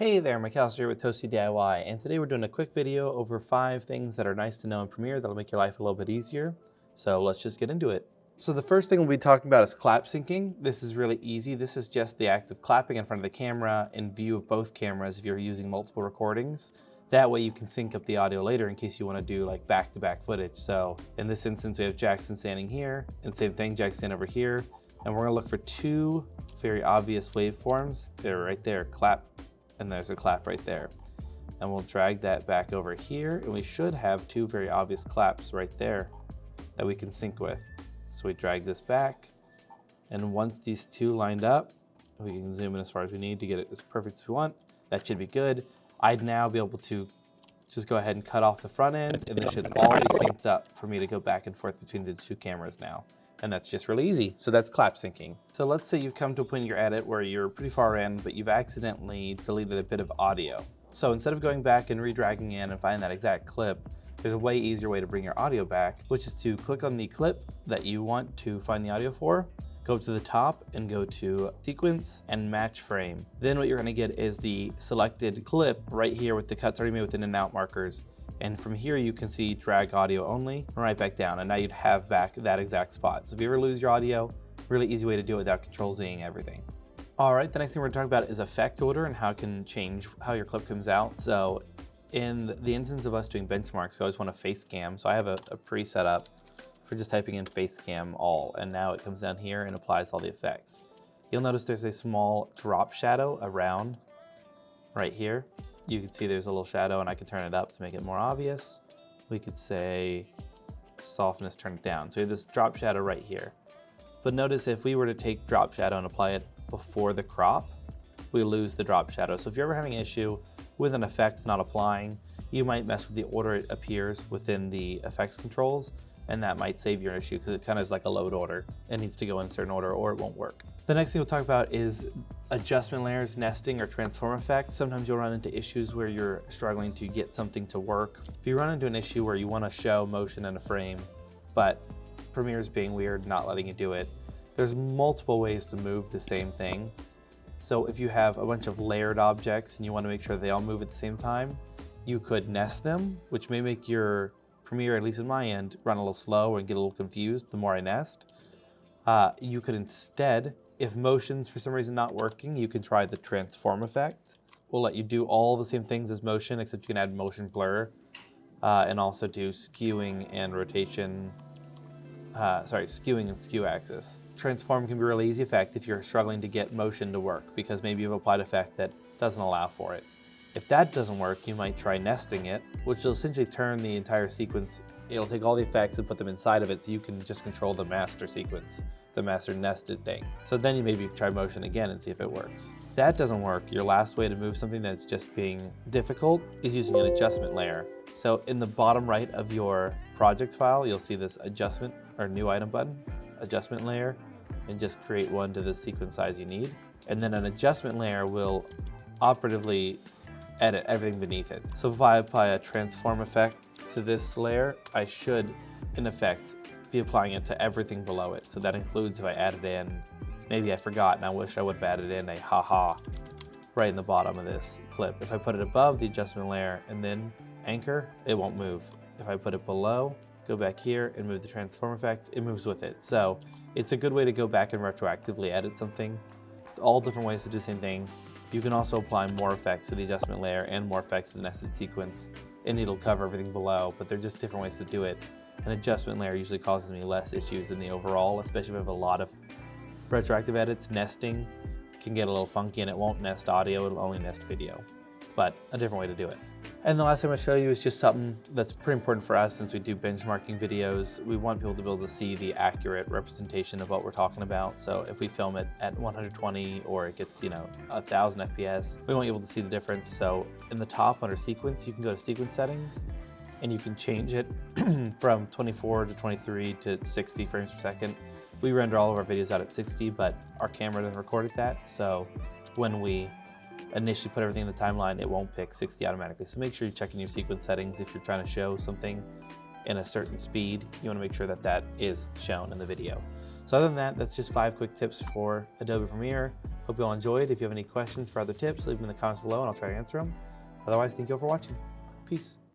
Hey there, McAllister here with Toasty DIY, and today we're doing a quick video over 5 things that are nice to know in Premiere that'll make your life a little bit easier. So let's just get into it. So the first thing we'll be talking about is clap syncing. This is really easy. This is just the act of clapping in front of the camera in view of both cameras if you're using multiple recordings. That way you can sync up the audio later in case you want to do like back-to-back footage. So in this instance, we have Jackson standing here, and same thing, Jackson over here. And we're gonna look for 2 very obvious waveforms. They're right there, clap, and there's a clap right there. And we'll drag that back over here, and we should have 2 very obvious claps right there that we can sync with. So we drag this back, and once these 2 lined up, we can zoom in as far as we need to get it as perfect as we want. That should be good. I'd now be able to just go ahead and cut off the front end, and this should all be synced up for me to go back and forth between the 2 cameras now. And that's just really easy. So that's clap syncing. So let's say you've come to a point in your edit where you're pretty far in, but you've accidentally deleted a bit of audio. So instead of going back and re-dragging in and finding that exact clip, there's a way easier way to bring your audio back, which is to click on the clip that you want to find the audio for, go up to the top and go to sequence and match frame. Then what you're gonna get is the selected clip right here with the cuts already made with in and out markers. And from here you can see drag audio only, right back down, and now you'd have back that exact spot. So if you ever lose your audio, really easy way to do it without Control-Zing everything. All right, the next thing we're gonna talk about is effect order and how it can change how your clip comes out. So in the instance of us doing benchmarks, we always want to face cam. So I have a preset up for just typing in face cam all, and now it comes down here and applies all the effects. You'll notice there's a small drop shadow around right here. You can see there's a little shadow, and I can turn it up to make it more obvious. We could say softness, turn it down. So we have this drop shadow right here. But notice if we were to take drop shadow and apply it before the crop, we lose the drop shadow. So if you're ever having an issue with an effect not applying, you might mess with the order it appears within the effects controls, and that might save your issue because it kind of is like a load order. It needs to go in a certain order or it won't work. The next thing we'll talk about is adjustment layers, nesting, or transform effects. Sometimes you'll run into issues where you're struggling to get something to work. If you run into an issue where you want to show motion in a frame, but Premiere's being weird, not letting you do it, there's multiple ways to move the same thing. So if you have a bunch of layered objects and you want to make sure they all move at the same time, you could nest them, which may make your Premiere, at least in my end, run a little slow and get a little confused the more I nest. You could instead, if motion's for some reason not working, you can try the transform effect. We'll let you do all the same things as motion, except you can add motion blur and also do skewing and rotation, skewing and skew axis. Transform can be a really easy effect if you're struggling to get motion to work because maybe you've applied effect that doesn't allow for it. If that doesn't work, you might try nesting it, which will essentially turn the entire sequence. It'll take all the effects and put them inside of it so you can just control the master sequence, the master nested thing. So then you maybe try motion again and see if it works. If that doesn't work, your last way to move something that's just being difficult is using an adjustment layer. So in the bottom right of your project file, you'll see this adjustment or new item button, adjustment layer, and just create one to the sequence size you need. And then an adjustment layer will operatively edit everything beneath it. So if I apply a transform effect to this layer, I should, in effect, be applying it to everything below it. So that includes if I added in, maybe I forgot and I wish I would have added in a haha right in the bottom of this clip. If I put it above the adjustment layer and then anchor, it won't move. If I put it below, go back here and move the transform effect, it moves with it. So it's a good way to go back and retroactively edit something. All different ways to do the same thing. You can also apply more effects to the adjustment layer and more effects to the nested sequence, and it'll cover everything below, but they're just different ways to do it. An adjustment layer usually causes me less issues in the overall, especially if I have a lot of retroactive edits. Nesting can get a little funky and it won't nest audio, it'll only nest video, but a different way to do it. And the last thing I'm gonna show you is just something that's pretty important for us since we do benchmarking videos. We want people to be able to see the accurate representation of what we're talking about. So if we film it at 120 or it gets, 1000 FPS, we want you able to see the difference. So in the top under sequence, you can go to sequence settings and you can change it from 24 to 23 to 60 frames per second. We render all of our videos out at 60, but our camera doesn't record at that. So when we initially put everything in the timeline, it won't pick 60 automatically. So make sure you're checking your sequence settings if you're trying to show something in a certain speed. You want to make sure that that is shown in the video. So other than that, that's just 5 quick tips for Adobe Premiere. Hope Hope you all enjoyed. If you have any questions for other tips, leave them in the comments below and I'll try to answer them. Otherwise, thank you all for watching. Peace.